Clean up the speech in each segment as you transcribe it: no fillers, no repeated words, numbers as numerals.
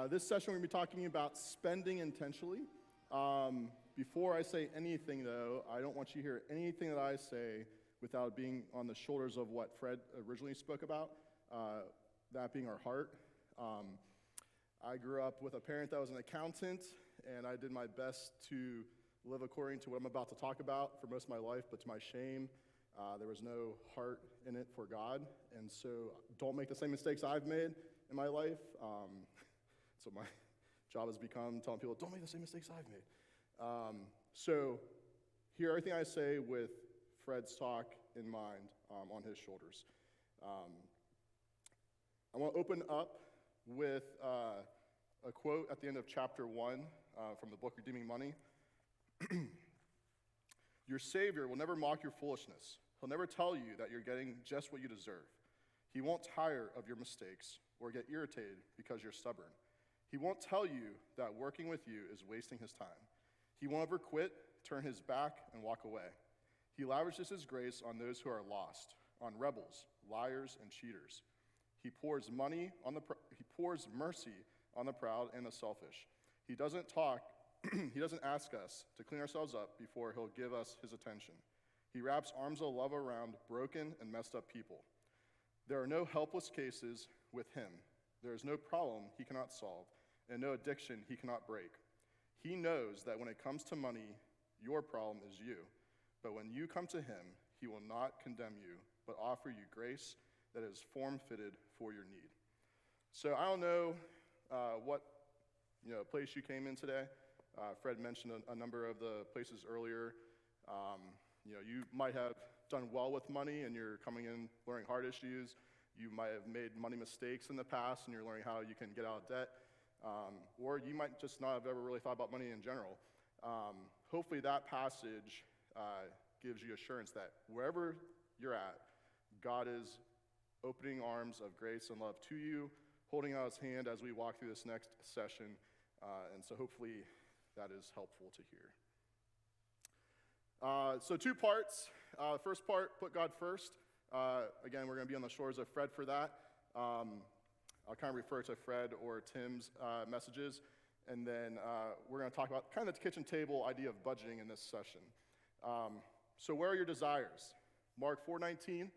This session we're going to be talking about spending intentionally. Before I say anything, though, I don't want you to hear anything that I say without being on the shoulders of what Fred originally spoke about, that being our heart. I grew up with a parent that was an accountant, and I did my best to live according to what I'm about to talk about for most of my life, but to my shame, there was no heart in it for God, and so don't make the same mistakes I've made in my life. So my job has become telling people, don't make the same mistakes I've made. So hear everything I say with Fred's talk in mind on his shoulders. I want to open up with a quote at the end of chapter 1 from the book Redeeming Money. Your Savior will never mock your foolishness. He'll never tell you that you're getting just what you deserve. He won't tire of your mistakes or get irritated because you're stubborn. He won't tell you that working with you is wasting his time. He won't ever quit, turn his back, and walk away. He lavishes his grace on those who are lost, on rebels, liars, and cheaters. He pours mercy on the proud and the selfish. He doesn't ask us to clean ourselves up before he'll give us his attention. He wraps arms of love around broken and messed up people. There are no helpless cases with him. There is no problem he cannot solve, and no addiction he cannot break. He knows that when it comes to money, your problem is you. But when you come to him, he will not condemn you, but offer you grace that is form-fitted for your need. So I don't know what place you came in today. Fred mentioned a number of the places earlier. You might have done well with money and you're coming in learning heart issues. You might have made money mistakes in the past and you're learning how you can get out of debt. Or you might just not have ever really thought about money in general. Hopefully that passage gives you assurance that wherever you're at, God is opening arms of grace and love to you, holding out his hand as we walk through this next session. And so hopefully that is helpful to hear. So 2 parts. The first part, put God first. Again, we're going to be on the shores of Fred for that. I'll kind of refer to Fred or Tim's messages. And then we're going to talk about kind of the kitchen table idea of budgeting in this session. So where are your desires? Mark 4:19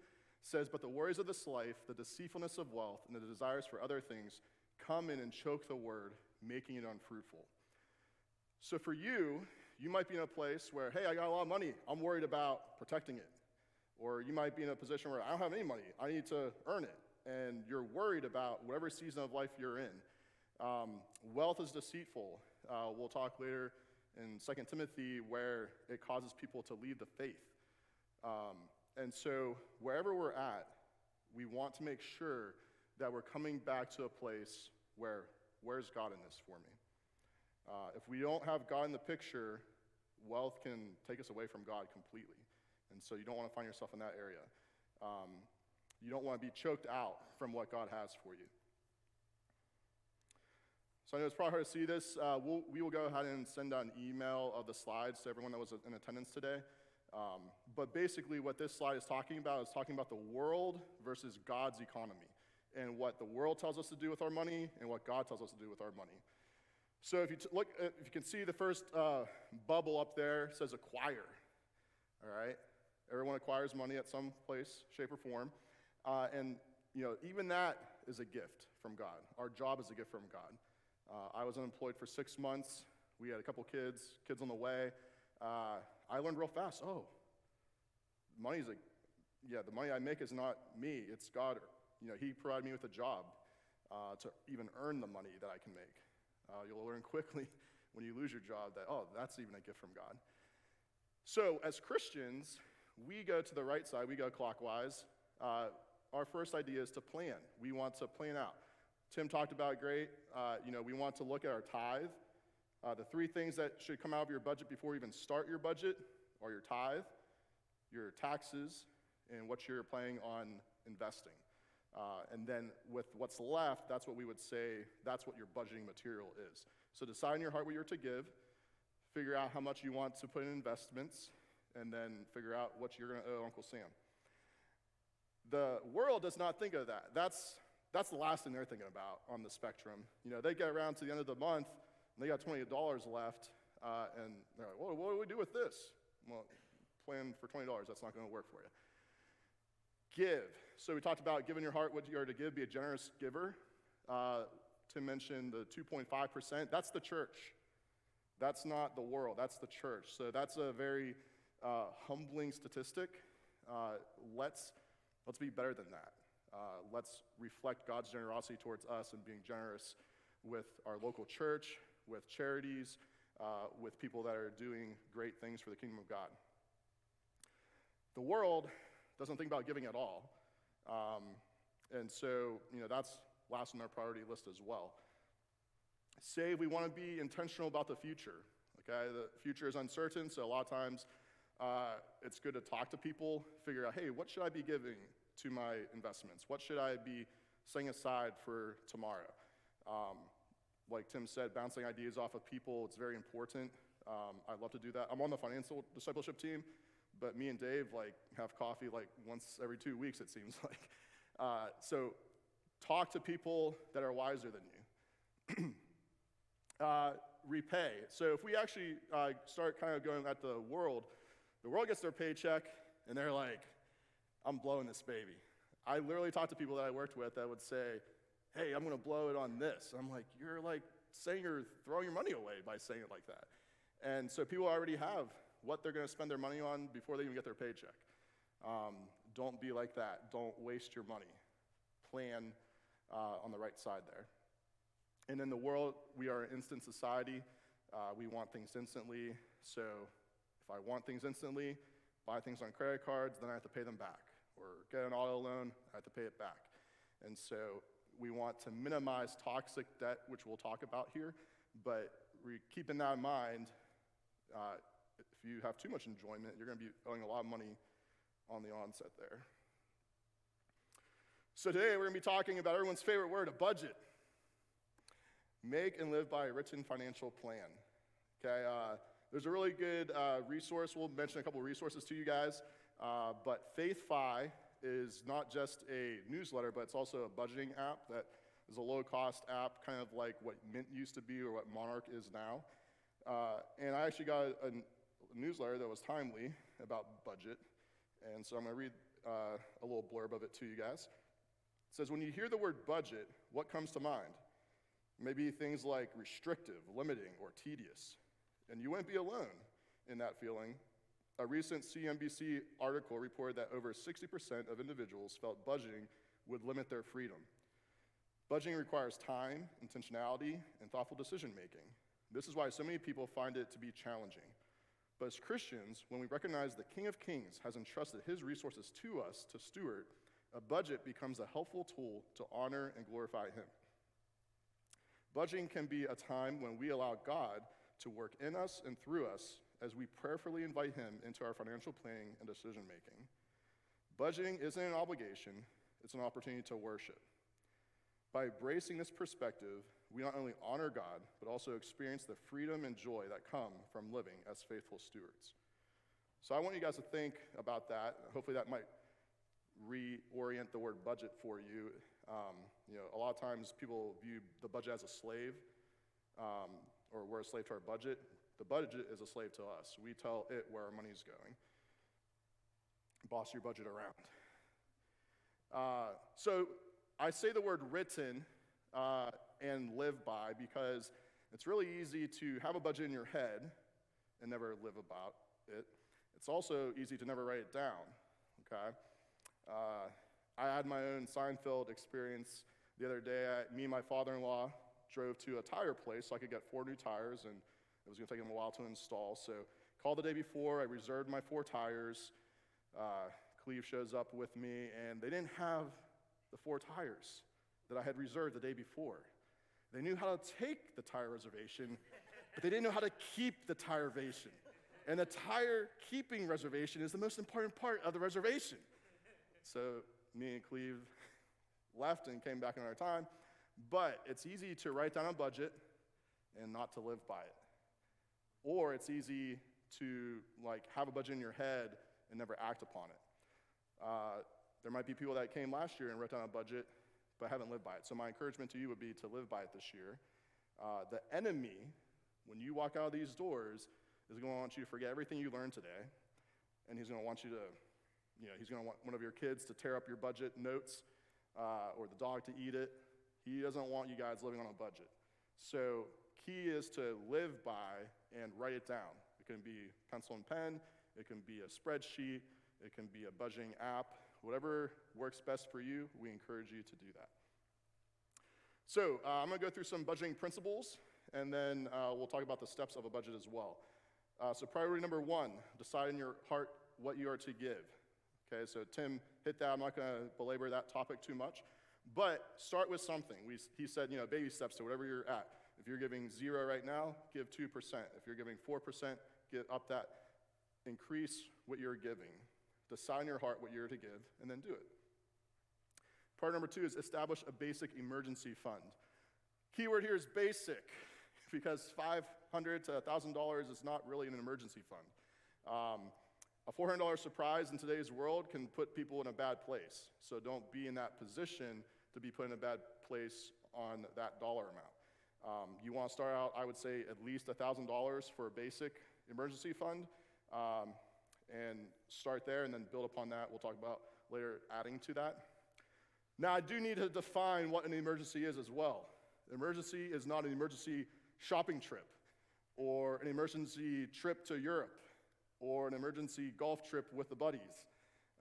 says, but the worries of this life, the deceitfulness of wealth, and the desires for other things come in and choke the word, making it unfruitful. So for you might be in a place where, hey, I got a lot of money. I'm worried about protecting it. Or you might be in a position where I don't have any money. I need to earn it. And you're worried about whatever season of life you're in. Wealth is deceitful. We'll talk later in 2 Timothy where it causes people to leave the faith. And so wherever we're at, we want to make sure that we're coming back to a place where, where's God in this for me? If we don't have God in the picture, wealth can take us away from God completely. And so you don't want to find yourself in that area. You don't want to be choked out from what God has for you. So I know it's probably hard to see this. We will go ahead and send out an email of the slides to everyone that was in attendance today. But basically what this slide is talking about the world versus God's economy and what the world tells us to do with our money and what God tells us to do with our money. So if you can see the first bubble up there, it says acquire, all right? Everyone acquires money at some place, shape, or form. And even that is a gift from God. Our job is a gift from God. I was unemployed for 6 months. We had a couple kids on the way. I learned real fast, the money I make is not me, it's God. He provided me with a job to even earn the money that I can make. You'll learn quickly when you lose your job that, that's even a gift from God. So as Christians, we go to the right side, we go clockwise. Our first idea is to plan. We want to plan out. Tim talked about it great. We want to look at our tithe. The 3 things that should come out of your budget before you even start your budget are your tithe, your taxes, and what you're planning on investing. And then with what's left, that's what we would say, that's what your budgeting material is. So decide in your heart what you're to give, figure out how much you want to put in investments, and then figure out what you're going to owe Uncle Sam. The world does not think of that. That's that's the last thing they're thinking about on the spectrum. They get around to the end of the month, and they got $20 left, and they're like, well, what do we do with this? Well, plan for $20, that's not going to work for you. Give. So we talked about giving your heart what you are to give, be a generous giver. Tim mentioned the 2.5%. That's the church. That's not the world, that's the church. So that's a very humbling statistic. Let's be better than that. Let's reflect God's generosity towards us and being generous with our local church, with charities, with people that are doing great things for the kingdom of God. The world doesn't think about giving at all. And so, that's last on our priority list as well. Save, we want to be intentional about the future. Okay, the future is uncertain, so a lot of times it's good to talk to people, figure out, hey, what should I be giving to my investments? What should I be setting aside for tomorrow? Like Tim said, bouncing ideas off of people, it's very important. I love to do that. I'm on the financial discipleship team, but me and Dave have coffee once every 2 weeks, it seems like. So talk to people that are wiser than you. Repay. So if we actually start kind of going at the world gets their paycheck, and they're like, I'm blowing this baby. I literally talked to people that I worked with that would say, hey, I'm going to blow it on this. I'm like, you're saying you're throwing your money away by saying it like that. And so people already have what they're going to spend their money on before they even get their paycheck. Don't be like that. Don't waste your money. Plan on the right side there. And in the world, we are an instant society. We want things instantly. So if I want things instantly, buy things on credit cards, then I have to pay them back. Or get an auto loan, I have to pay it back. And so we want to minimize toxic debt, which we'll talk about here. But keeping that in mind, if you have too much enjoyment, you're going to be owing a lot of money on the onset there. So today we're going to be talking about everyone's favorite word, a budget. Make and live by a written financial plan. Okay, there's a really good resource. We'll mention a couple of resources to you guys. But Faith-Fi is not just a newsletter, but it's also a budgeting app that is a low-cost app, kind of like what Mint used to be or what Monarch is now. And I actually got a newsletter that was timely about budget. And so I'm going to read a little blurb of it to you guys. It says, when you hear the word budget, what comes to mind? Maybe things like restrictive, limiting, or tedious. And you wouldn't be alone in that feeling. A recent CNBC article reported that over 60% of individuals felt budgeting would limit their freedom. Budgeting requires time, intentionality, and thoughtful decision-making. This is why so many people find it to be challenging. But as Christians, when we recognize the King of Kings has entrusted his resources to us to steward, a budget becomes a helpful tool to honor and glorify him. Budgeting can be a time when we allow God to work in us and through us as we prayerfully invite him into our financial planning and decision-making. Budgeting isn't an obligation, it's an opportunity to worship. By embracing this perspective, we not only honor God, but also experience the freedom and joy that come from living as faithful stewards. So I want you guys to think about that. Hopefully that might reorient the word budget for you. A lot of times people view the budget as a slave, or we're a slave to our budget. The budget is a slave to us. We tell it where our money's going. Boss your budget around. So I say the word written and live by because it's really easy to have a budget in your head and never live about it. It's also easy to never write it down, okay? I had my own Seinfeld experience the other day. Me and my father-in-law drove to a tire place so I could get 4 new tires, and it was going to take them a while to install. So called the day before, I reserved my 4 tires. Cleve shows up with me, and they didn't have the 4 tires that I had reserved the day before. They knew how to take the tire reservation, but they didn't know how to keep the tire reservation. And the tire keeping reservation is the most important part of the reservation. So me and Cleve left and came back another time. But it's easy to write down a budget and not to live by it. Or it's easy to have a budget in your head and never act upon it. There might be people that came last year and wrote down a budget, but haven't lived by it. So my encouragement to you would be to live by it this year. The enemy, when you walk out of these doors, is going to want you to forget everything you learned today, and he's going to want you to, he's going to want one of your kids to tear up your budget notes, or the dog to eat it. He doesn't want you guys living on a budget. So key is to live by and write it down. It can be pencil and pen, it can be a spreadsheet, it can be a budgeting app. Whatever works best for you, we encourage you to do that. So I'm going to go through some budgeting principles, and then we'll talk about the steps of a budget as well. So priority number 1, decide in your heart what you are to give. Okay, so Tim hit that. I'm not going to belabor that topic too much, but start with something. He said, baby steps to whatever you're at. If you're giving 0 right now, give 2%. If you're giving 4%, get up that. Increase what you're giving. Decide in your heart what you're to give, and then do it. Part number 2 is establish a basic emergency fund. Keyword here is basic, because $500 to $1,000 is not really an emergency fund. A $400 surprise in today's world can put people in a bad place. So don't be in that position to be put in a bad place on that dollar amount. You want to start out, I would say, at least $1,000 for a basic emergency fund, and start there, and then build upon that. We'll talk about later adding to that. Now, I do need to define what an emergency is as well. An emergency is not an emergency shopping trip, or an emergency trip to Europe, or an emergency golf trip with the buddies,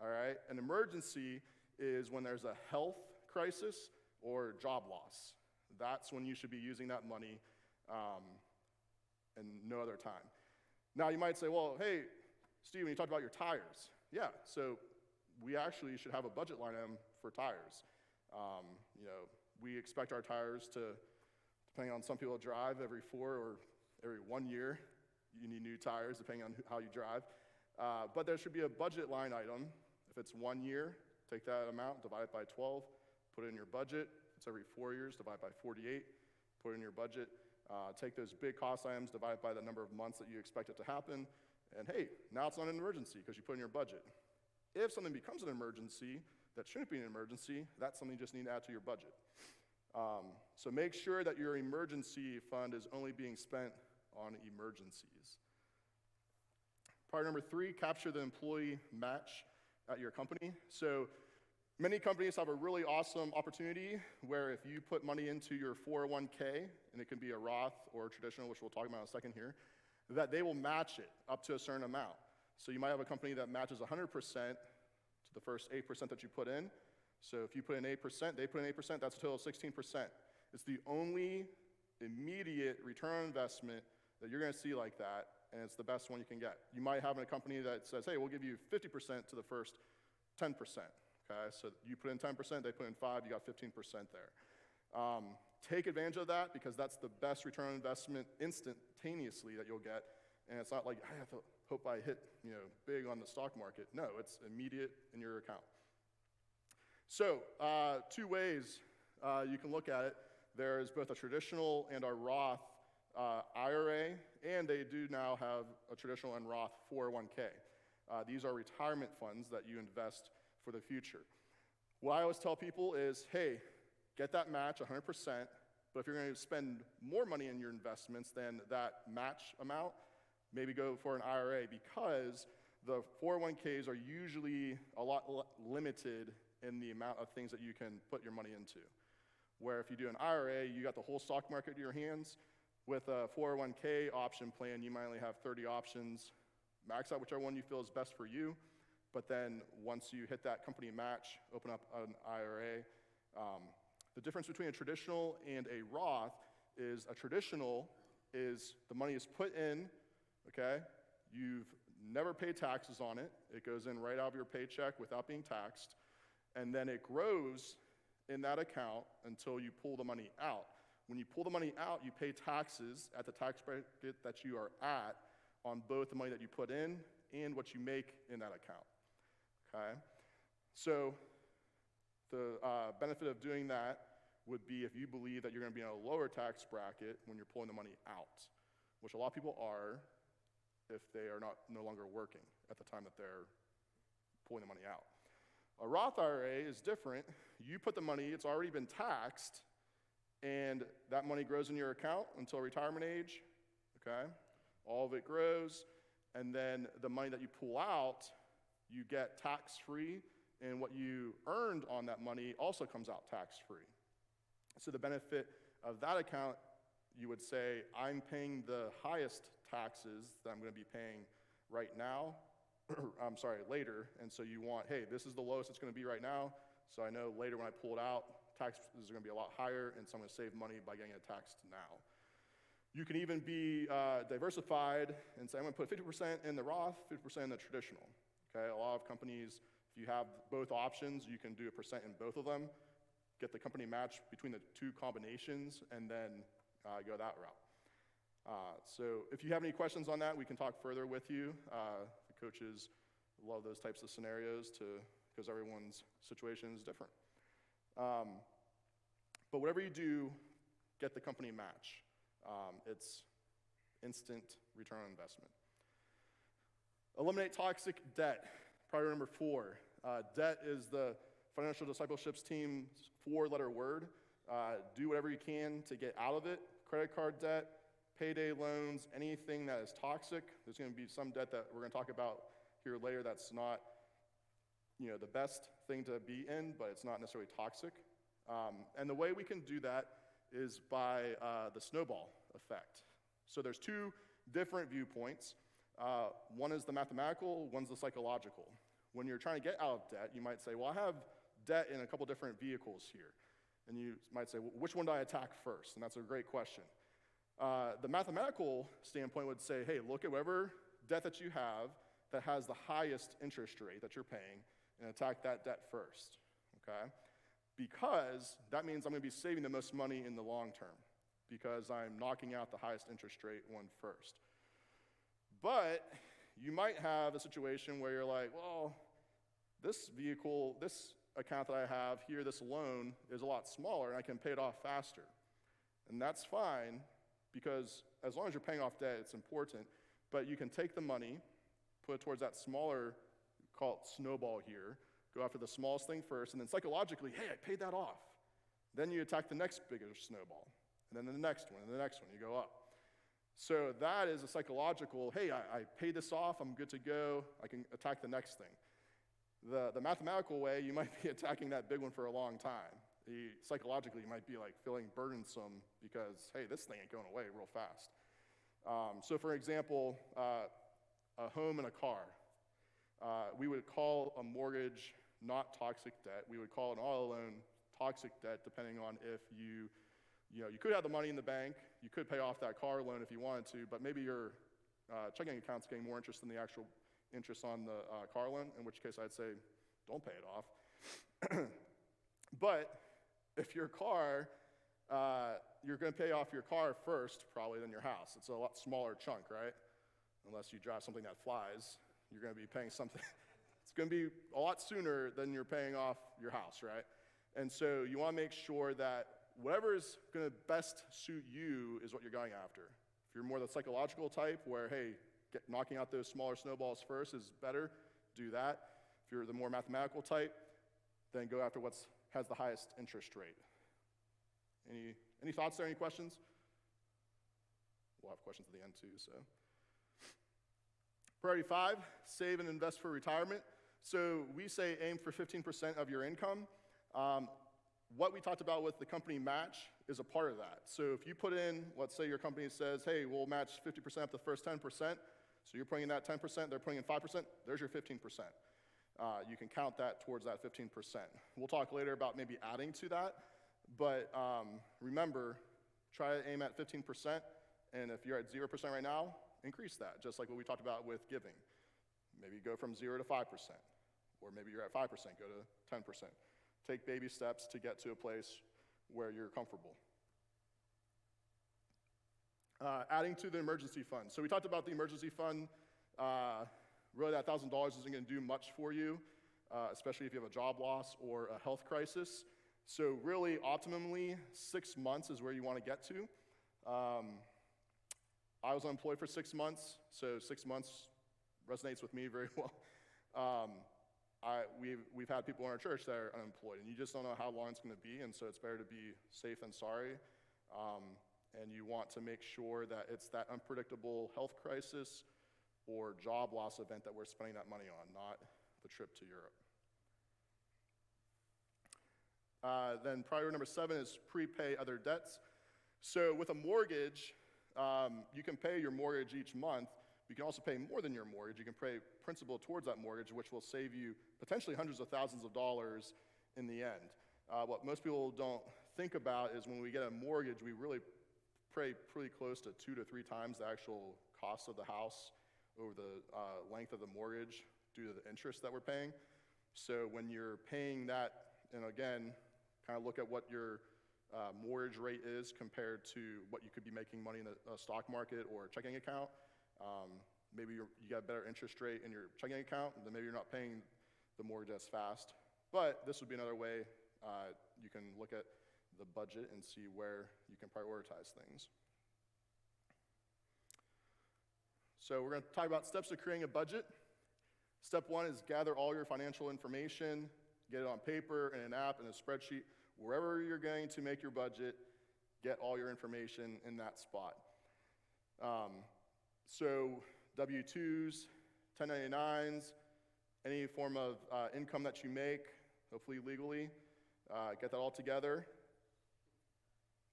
all right? An emergency is when there's a health crisis or job loss. That's when you should be using that money, and no other time. Now, you might say, well, hey, Steven, you talked about your tires. Yeah, so we actually should have a budget line item for tires. We expect our tires to, depending on some people drive every 4 or every 1 year, you need new tires depending on how you drive. But there should be a budget line item. If it's 1 year, take that amount, divide it by 12, put it in your budget. If it's every 4 years, divide by 48, put it in your budget. Take those big cost items, divide it by the number of months that you expect it to happen, and hey, now it's not an emergency because you put it in your budget. If something becomes an emergency that shouldn't be an emergency, that's something you just need to add to your budget. So make sure that your emergency fund is only being spent on emergencies. Part number 3, capture the employee match at your company. So many companies have a really awesome opportunity where if you put money into your 401k, and it can be a Roth or a traditional, which we'll talk about in a second here, that they will match it up to a certain amount. So you might have a company that matches 100% to the first 8% that you put in. So if you put in 8%, they put in 8%, that's a total of 16%. It's the only immediate return on investment that you're going to see like that, and it's the best one you can get. You might have a company that says, hey, we'll give you 50% to the first 10%. Okay, so you put in 10%, they put in 5%, you got 15% there. Take advantage of that, because that's the best return on investment instantaneously that you'll get, and it's not like, I have to hope I hit big on the stock market. No, it's immediate in your account. So 2 ways you can look at it. There's both a traditional and a Roth IRA, and they do now have a traditional and Roth 401k. These are retirement funds that you invest for the future. What I always tell people is, hey, get that match 100%, but if you're going to spend more money in your investments than that match amount, maybe go for an IRA, because the 401ks are usually a lot limited in the amount of things that you can put your money into. Where if you do an IRA, you got the whole stock market in your hands. With a 401k option plan, you might only have 30 options. Max out whichever one you feel is best for you, but then once you hit that company match, open up an IRA. The difference between a traditional and a Roth is a traditional is the money is put in, okay? You've never paid taxes on it. It goes in right out of your paycheck without being taxed, and then it grows in that account until you pull the money out. When you pull the money out, you pay taxes at the tax bracket that you are at on both the money that you put in and what you make in that account, okay? So the benefit of doing that would be if you believe that you're going to be in a lower tax bracket when you're pulling the money out, which a lot of people are if they are no longer working at the time that they're pulling the money out. A Roth IRA is different. You put the money, it's already been taxed, and that money grows in your account until retirement age, okay? All of it grows, and then the money that you pull out, you get tax-free, and what you earned on that money also comes out tax-free. So the benefit of that account, you would say, I'm paying the highest taxes that I'm going to be paying right now, later, and so you want, hey, this is the lowest it's going to be right now, so I know later when I pull it out, taxes are going to be a lot higher, and so I'm going to save money by getting it taxed now. You can even be diversified and say, I'm going to put 50% in the Roth, 50% in the traditional. Okay, a lot of companies, if you have both options, you can do a percent in both of them, get the company match between the two combinations, and then go that route. So if you have any questions on that, we can talk further with you. The coaches love those types of scenarios because everyone's situation is different. But whatever you do, get the company match. It's instant return on investment. Eliminate toxic debt. Priority number 4. Debt is the financial discipleship's team's 4-letter word. Do whatever you can to get out of it. Credit card debt, payday loans, anything that is toxic. There's going to be some debt that we're going to talk about here later that's not, the best thing to be in, but it's not necessarily toxic. And the way we can do that is by the snowball effect. So there's 2 different viewpoints. One is the mathematical, one's the psychological. When you're trying to get out of debt, you might say, well, I have debt in a couple different vehicles here. And you might say, well, which one do I attack first? And that's a great question. The mathematical standpoint would say, hey, look at whatever debt that you have that has the highest interest rate that you're paying and attack that debt first, okay? Because that means I'm going to be saving the most money in the long term because I'm knocking out the highest interest rate one first. But you might have a situation where you're like, well, this vehicle, this account that I have here, this loan, is a lot smaller and I can pay it off faster. And that's fine because as long as you're paying off debt, it's important. But you can take the money, put it towards that smaller, call it snowball here, go after the smallest thing first, and then psychologically, hey, I paid that off. Then you attack the next bigger snowball, and then the next one, and the next one, you go up. So that is a psychological, hey, I paid this off, I'm good to go, I can attack the next thing. The mathematical way, you might be attacking that big one for a long time. Psychologically, you might be like feeling burdensome because, hey, this thing ain't going away real fast. So for example, a home and a car. We would call a mortgage not toxic debt. We would call an auto loan toxic debt depending on if you could have the money in the bank, you could pay off that car loan if you wanted to, but maybe your checking account's getting more interest than the actual interest on the car loan, in which case I'd say, don't pay it off. But if your car, you're going to pay off your car first probably than your house. It's a lot smaller chunk, right? Unless you drive something that flies, you're going to be paying something. It's going to be a lot sooner than you're paying off your house, right? And so you want to make sure that whatever is going to best suit you is what you're going after. If you're more the psychological type where, hey, knocking out those smaller snowballs first is better, do that. If you're the more mathematical type, then go after what has the highest interest rate. Any thoughts there? Any questions? We'll have questions at the end too, so. Priority 5, save and invest for retirement. So we say aim for 15% of your income. What we talked about with the company match is a part of that. So if you put in, let's say your company says, hey, we'll match 50% up the first 10%, so you're putting in that 10%, they're putting in 5%, there's your 15%. You can count that towards that 15%. We'll talk later about maybe adding to that, but remember, try to aim at 15%, and if you're at 0% right now, increase that, just like what we talked about with giving. Maybe go from 0 to 5%, or maybe you're at 5%, go to 10%. Take baby steps to get to a place where you're comfortable. Adding to the emergency fund. So we talked about the emergency fund. Really that $1,000 isn't going to do much for you, especially if you have a job loss or a health crisis. So really, optimally, 6 months is where you want to get to. I was unemployed for 6 months, so 6 months resonates with me very well. we've had people in our church that are unemployed, and you just don't know how long it's going to be, and so it's better to be safe than sorry. And you want to make sure that it's that unpredictable health crisis or job loss event that we're spending that money on, not the trip to Europe. Then priority number 7 is prepay other debts. So with a mortgage, you can pay your mortgage each month. You can also pay more than your mortgage. You can pay principal towards that mortgage, which will save you potentially hundreds of thousands of dollars in the end. What most people don't think about is when we get a mortgage, we really pay pretty close to 2 to 3 times the actual cost of the house over the length of the mortgage due to the interest that we're paying. So when you're paying that, and again, kind of look at what your mortgage rate is compared to what you could be making money in a stock market or a checking account. Maybe you got a better interest rate in your checking account, and then maybe you're not paying the mortgage as fast. But this would be another way you can look at the budget and see where you can prioritize things. So we're going to talk about steps to creating a budget. Step 1 is gather all your financial information, get it on paper, in an app, in a spreadsheet. Wherever you're going to make your budget, get all your information in that spot. So W-2s, 1099s, any form of income that you make, hopefully legally, get that all together.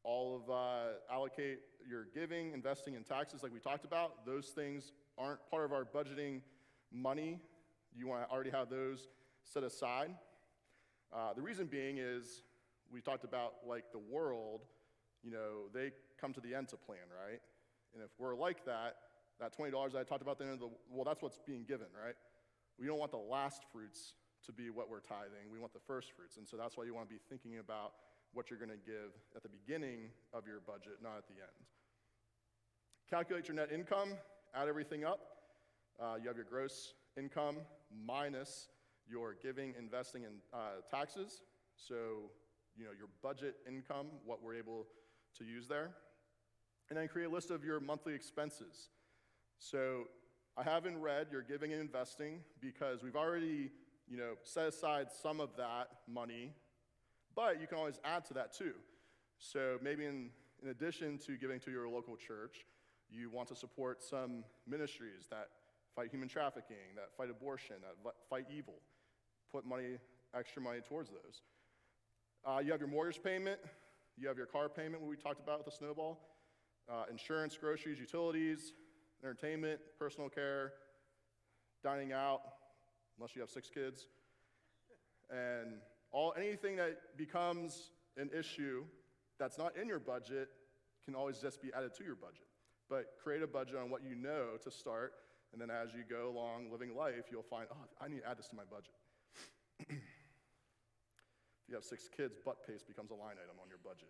Allocate your giving, investing, and taxes like we talked about. Those things aren't part of our budgeting money. You want to already have those set aside. The reason being is we talked about like the world, they come to the end to plan, right? And if we're like that $20 I talked about at the end of well, that's what's being given, right? We don't want the last fruits to be what we're tithing. We want the first fruits. And so that's why you want to be thinking about what you're going to give at the beginning of your budget, not at the end. Calculate your net income, add everything up. You have your gross income minus your giving, investing, and taxes. So, your budget income, what we're able to use there. And then create a list of your monthly expenses. So I have in red your giving and investing because we've already, set aside some of that money, but you can always add to that too. So maybe in addition to giving to your local church, you want to support some ministries that fight human trafficking, that fight abortion, that fight evil. Put extra money towards those. You have your mortgage payment. You have your car payment, what we talked about with the snowball. Insurance, groceries, utilities, entertainment, personal care, dining out, unless you have 6 kids. And anything that becomes an issue that's not in your budget can always just be added to your budget. But create a budget on what you know to start, and then as you go along living life, you'll find, I need to add this to my budget. If you have 6 kids, butt paste becomes a line item on your budget.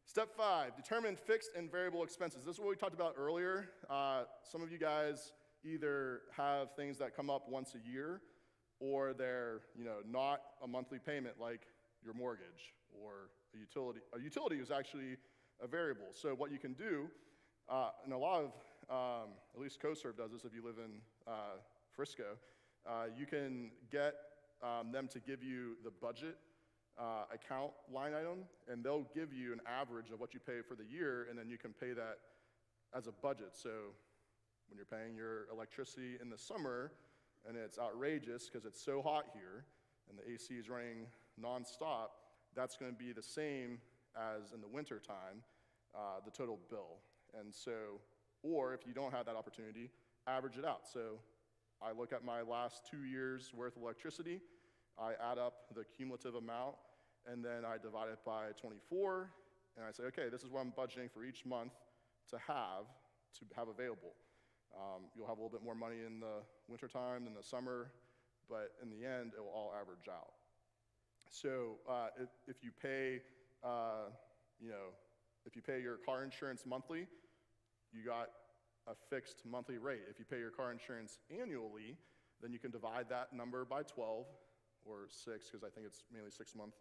Step 5, determine fixed and variable expenses. This is what we talked about earlier. Some of you guys either have things that come up once a year, or they're not a monthly payment like your mortgage or a utility. A utility is actually a variable. So what you can do, and a lot of, at least CoServe does this if you live in Frisco, you can get them to give you the budget account line item, and they'll give you an average of what you pay for the year, and then you can pay that as a budget. So when you're paying your electricity in the summer, and it's outrageous because it's so hot here, and the AC is running nonstop, that's going to be the same as in the winter time, the total bill. And so, or if you don't have that opportunity, average it out. So I look at my last 2 years worth of electricity, I add up the cumulative amount, and then I divide it by 24, and I say, okay, this is what I'm budgeting for each month to have available. You'll have a little bit more money in the wintertime than the summer, but in the end, it will all average out. So if you pay, if you pay your car insurance monthly, you got a fixed monthly rate. If you pay your car insurance annually, then you can divide that number by 12 or 6, because I think it's mainly 6-month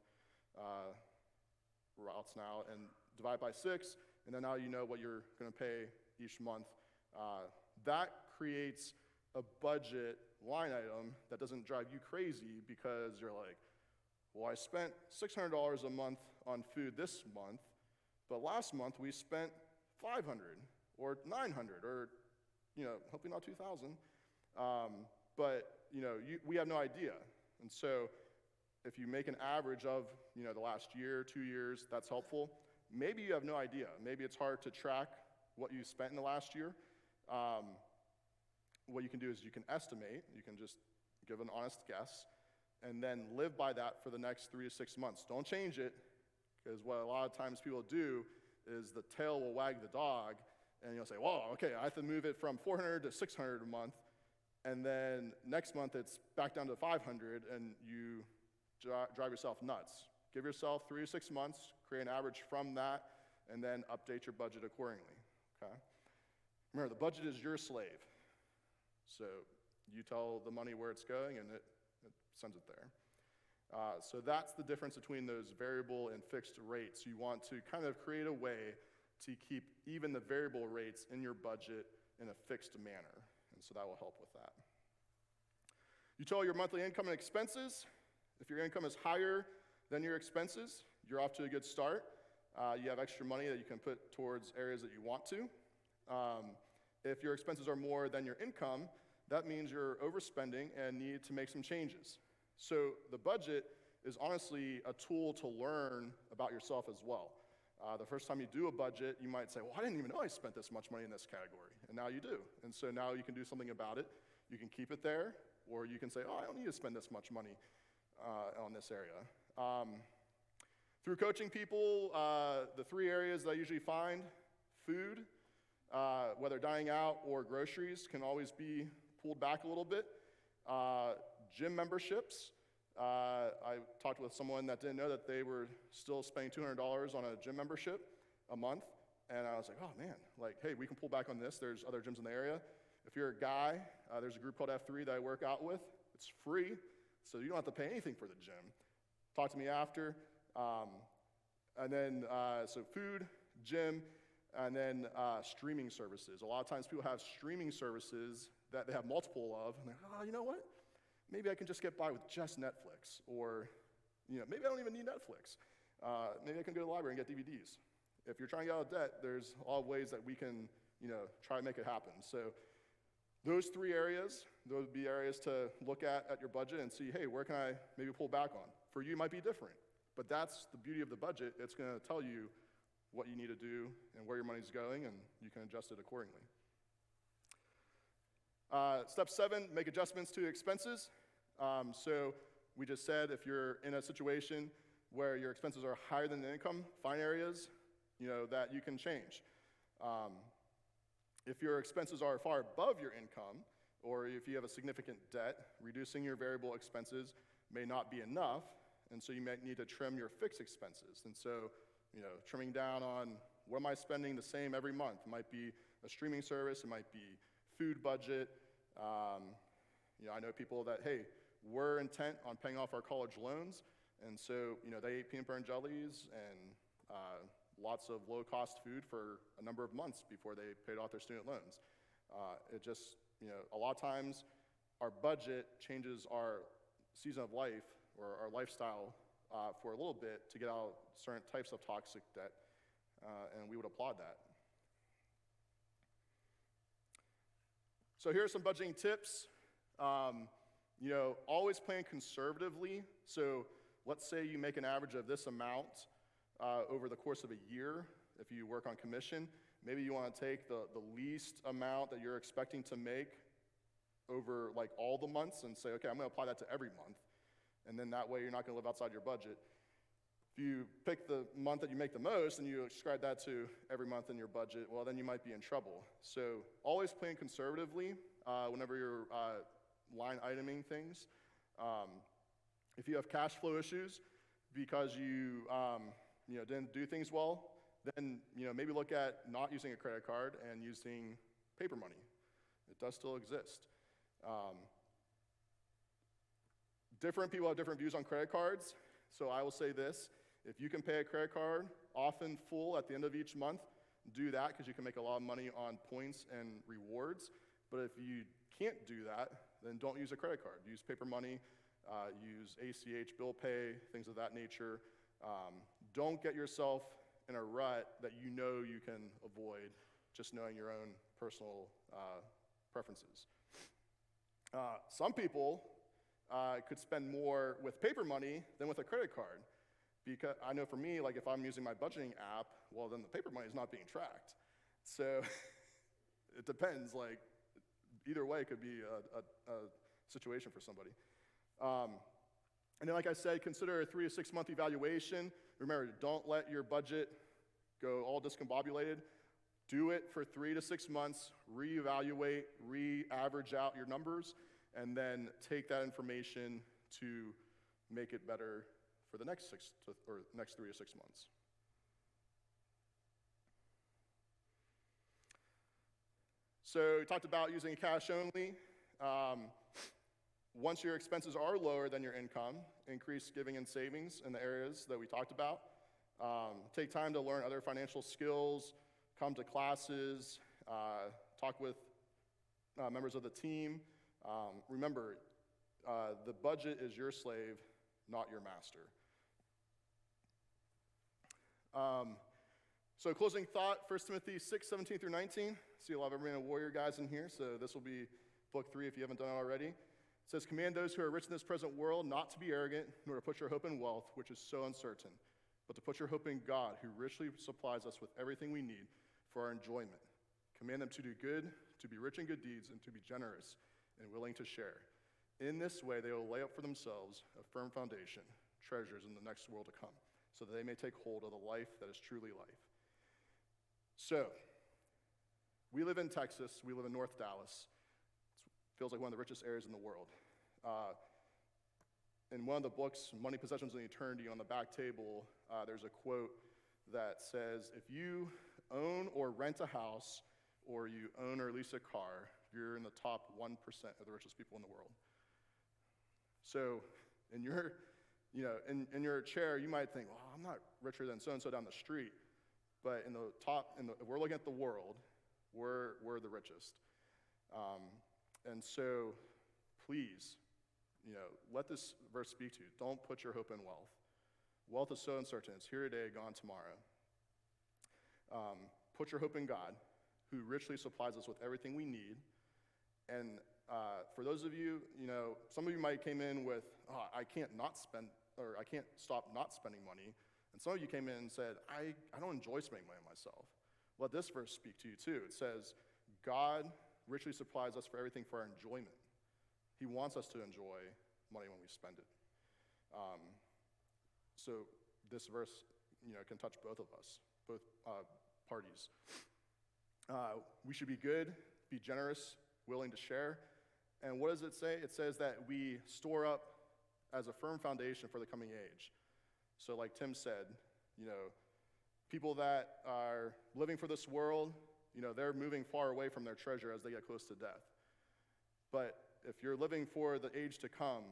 routes now, and divide by 6, and then now you know what you're going to pay each month. That creates a budget line item that doesn't drive you crazy because you're like, well, I spent $600 a month on food this month, but last month we spent 500 or 900 or, hopefully not 2,000. But, we have no idea. And so if you make an average of, the last year, 2 years, that's helpful. Maybe you have no idea. Maybe it's hard to track what you spent in the last year. What you can do is you can estimate. You can just give an honest guess and then live by that for the next 3 to 6 months. Don't change it, because what a lot of times people do is the tail will wag the dog, and you'll say, well, okay, I have to move it from 400 to 600 a month, and then next month it's back down to 500, and you drive yourself nuts. Give yourself 3 to 6 months, create an average from that, and then update your budget accordingly, okay? Remember, the budget is your slave. So you tell the money where it's going, and it sends it there. So that's the difference between those variable and fixed rates. You want to kind of create a way to keep even the variable rates in your budget in a fixed manner, and so that will help with that. You tell your monthly income and expenses. If your income is higher than your expenses, you're off to a good start. You have extra money that you can put towards areas that you want to. If your expenses are more than your income, that means you're overspending and need to make some changes. So the budget is honestly a tool to learn about yourself as well. The first time you do a budget, you might say, well, I didn't even know I spent this much money in this category, and now you do. And so now you can do something about it. You can keep it there, or you can say, oh, I don't need to spend this much money on this area. Through coaching people, the 3 areas that I usually find, food, whether dining out or groceries, can always be pulled back a little bit. Gym memberships. I talked with someone that didn't know that they were still spending $200 on a gym membership a month, and I was like, oh man, hey, we can pull back on this. There's other gyms in the area. If you're a guy, there's a group called F3 that I work out with. It's free, so you don't have to pay anything for the gym. Talk to me after. And then, so food, gym, and then streaming services. A lot of times people have streaming services that they have multiple of, and they're like, oh, you know what? Maybe I can just get by with just Netflix, or maybe I don't even need Netflix. Maybe I can go to the library and get DVDs. If you're trying to get out of debt, there's all ways that we can try to make it happen. So those 3 areas, those would be areas to look at your budget and see, hey, where can I maybe pull back on? For you, it might be different, but that's the beauty of the budget. It's going to tell you what you need to do and where your money's going, and you can adjust it accordingly. Step 7, make adjustments to expenses. So we just said if you're in a situation where your expenses are higher than the income, find areas that you can change. If your expenses are far above your income, or if you have a significant debt, reducing your variable expenses may not be enough, and so you might need to trim your fixed expenses. And so, trimming down on what am I spending the same every month? It might be a streaming service, it might be food budget. I know people that, hey, we're intent on paying off our college loans, and so, they ate peanut butter and jellies and lots of low-cost food for a number of months before they paid off their student loans. It just, a lot of times our budget changes our season of life or our lifestyle for a little bit to get out certain types of toxic debt, and we would applaud that. So here are some budgeting tips. Always plan conservatively. So let's say you make an average of this amount over the course of a year. If you work on commission, maybe you want to take the least amount that you're expecting to make over all the months and say, okay, I'm going to apply that to every month. And then that way you're not going to live outside your budget. If you pick the month that you make the most and you ascribe that to every month in your budget, well, then you might be in trouble. So always plan conservatively whenever you're line iteming things. If you have cash flow issues because you didn't do things well, then maybe look at not using a credit card and using paper money. It does still exist. Different people have different views on credit cards, so I will say this. If you can pay a credit card off in full at the end of each month, do that because you can make a lot of money on points and rewards. But if you can't do that, then don't use a credit card. Use paper money, use ACH, bill pay, things of that nature. Don't get yourself in a rut that you know you can avoid just knowing your own personal preferences. Some people could spend more with paper money than with a credit card. Because I know for me, like if I'm using my budgeting app, well then the paper money is not being tracked. So it depends, like either way could be a situation for somebody. And then like I said, consider a 3 to 6 month evaluation. Remember, don't let your budget go all discombobulated. Do it for 3 to 6 months, reevaluate, re-average out your numbers, and then take that information to make it better for the next 3 to 6 months. So we talked about using cash only. Once your expenses are lower than your income, increase giving and savings in the areas that we talked about. Take time to learn other financial skills, come to classes, talk with members of the team. Remember, the budget is your slave, not your master. So closing thought, 1 Timothy 6, 17 through 19. See a lot of Arena Warrior guys in here, so this will be book 3 if you haven't done it already. It says, command those who are rich in this present world not to be arrogant, nor to put your hope in wealth, which is so uncertain, but to put your hope in God, who richly supplies us with everything we need for our enjoyment. Command them to do good, to be rich in good deeds, and to be generous and willing to share. In this way, they will lay up for themselves a firm foundation, treasures in the next world to come, so that they may take hold of the life that is truly life. So, we live in Texas. We live in North Dallas. It feels like one of the richest areas in the world. In one of the books, Money, Possessions, and Eternity, on the back table, there's a quote that says, if you own or rent a house, or you own or lease a car, you're in the top 1% of the richest people in the world. So, in your chair, you might think, well, I'm not richer than so-and-so down the street. But if we're looking at the world, we're the richest. And so, please, let this verse speak to you. Don't put your hope in wealth. Wealth is so uncertain. It's here today, gone tomorrow. Put your hope in God, who richly supplies us with everything we need. And for those of you, some of you might came in with, I can't not spend, or I can't stop not spending money. And some of you came in and said, I don't enjoy spending money myself. Let this verse speak to you too. It says, God richly supplies us for everything for our enjoyment. He wants us to enjoy money when we spend it. So this verse, can touch both of us, both parties. We should be good, be generous, willing to share. And what does it say? It says that we store up as a firm foundation for the coming age. So like Tim said, people that are living for this world, they're moving far away from their treasure as they get close to death. But if you're living for the age to come,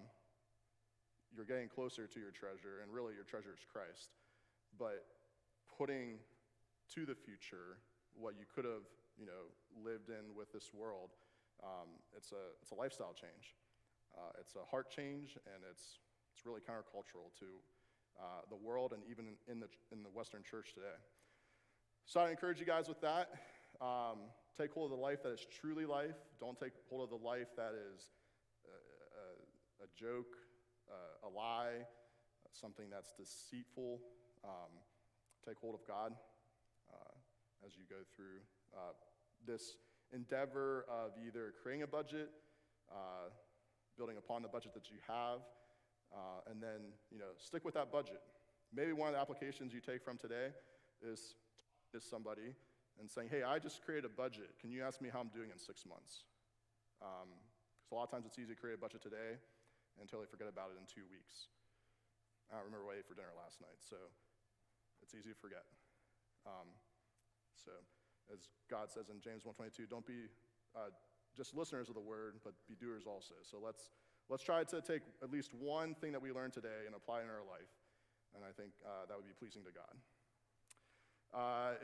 you're getting closer to your treasure, and really your treasure is Christ. But putting to the future what you could have, lived in with this world, it's a lifestyle change. It's a heart change, and it's really countercultural to the world and even in the Western church today. So I encourage you guys with that. Take hold of the life that is truly life. Don't take hold of the life that is a joke, a lie, something that's deceitful. Take hold of God as you go through this endeavor of either creating a budget, building upon the budget that you have, and then stick with that budget. Maybe one of the applications you take from today is somebody and saying, hey, I just created a budget. Can you ask me how I'm doing in 6 months? Because a lot of times it's easy to create a budget today and totally forget about it in 2 weeks. I don't remember what I ate for dinner last night, so it's easy to forget. So as God says in James 1:22, don't be just listeners of the word, but be doers also. So let's try to take at least one thing that we learned today and apply it in our life, and I think that would be pleasing to God.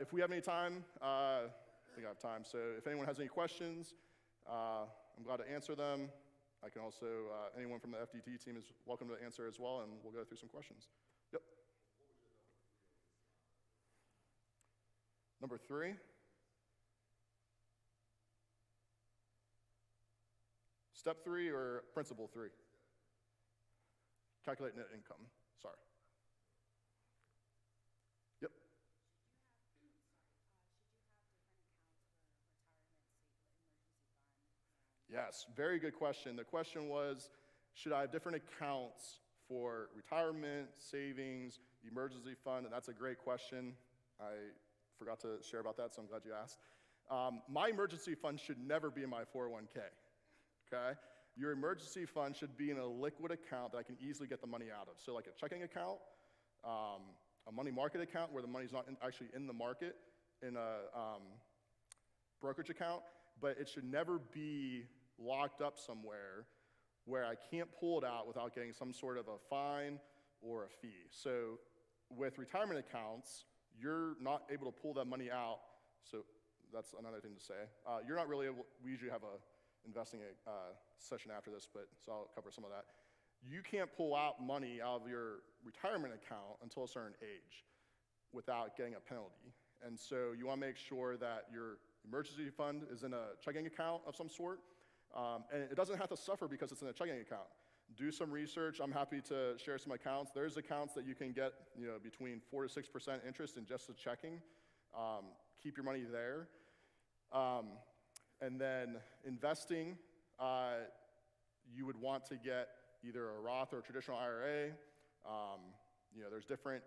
If we have any time, I think I have time, so if anyone has any questions, I'm glad to answer them. I can also, anyone from the FDT team is welcome to answer as well, and we'll go through some questions. Yep. Number 3. Step 3 or principle 3? Calculate net income. Sorry. Yep. Yes, very good question. The question was, should I have different accounts for retirement, savings, emergency fund? And that's a great question. I forgot to share about that, so I'm glad you asked. My emergency fund should never be in my 401k, okay? Your emergency fund should be in a liquid account that I can easily get the money out of. So like a checking account, a money market account where the money's not actually in the market, in a brokerage account, but it should never be locked up somewhere where I can't pull it out without getting some sort of a fine or a fee. So with retirement accounts, you're not able to pull that money out. So that's another thing to say. You're not really able, we usually have a investing session after this, but so I'll cover some of that. You can't pull out money out of your retirement account until a certain age without getting a penalty. And so you want to make sure that your emergency fund is in a checking account of some sort. And it doesn't have to suffer because it's in a checking account. Do some research. I'm happy to share some accounts. There's accounts that you can get, between 4 to 6% interest in just the checking. Keep your money there. And then investing, you would want to get either a Roth or a traditional IRA. There's different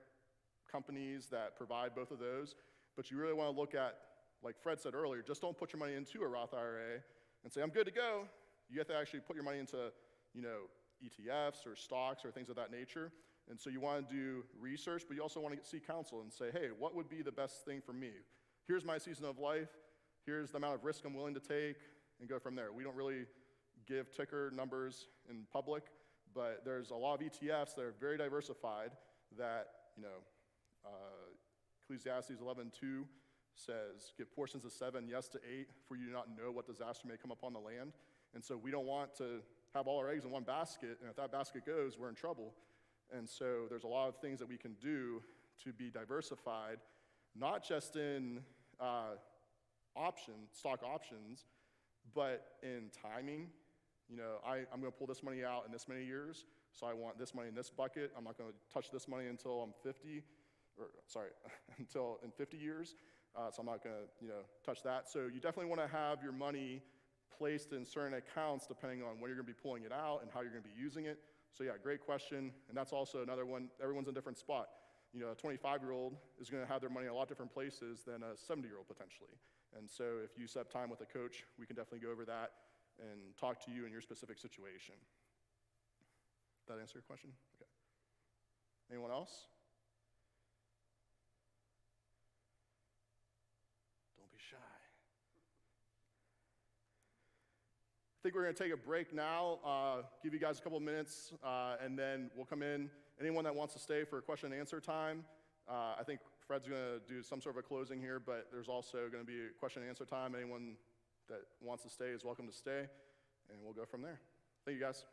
companies that provide both of those, but you really want to look at, like Fred said earlier, just don't put your money into a Roth IRA and say, I'm good to go. You have to actually put your money into, ETFs or stocks or things of that nature. And so you want to do research, but you also want to seek counsel and say, hey, what would be the best thing for me? Here's my season of life. Here's the amount of risk I'm willing to take, and go from there. We don't really give ticker numbers in public, but there's a lot of ETFs that are very diversified that, Ecclesiastes 11:2 says, give portions of 7, yes to 8, for you do not know what disaster may come upon the land. And so we don't want to have all our eggs in one basket, and if that basket goes, we're in trouble. And so there's a lot of things that we can do to be diversified, not just in stock options, but in timing. I'm going to pull this money out in this many years, so I want this money in this bucket. I'm not going to touch this money until I'm 50, until in 50 years. So I'm not going to, touch that. So you definitely want to have your money placed in certain accounts depending on when you're going to be pulling it out and how you're going to be using it. So yeah, great question. And that's also another one. Everyone's in a different spot. A 25-year-old is going to have their money in a lot different places than a 70-year-old potentially. And so if you set up time with a coach, we can definitely go over that and talk to you in your specific situation. Did that answer your question? Okay. Anyone else? Don't be shy. I think we're going to take a break now, give you guys a couple of minutes, and then we'll come in. Anyone that wants to stay for a question and answer time, I think Fred's going to do some sort of a closing here, but there's also going to be a question and answer time. Anyone that wants to stay is welcome to stay, and we'll go from there. Thank you, guys.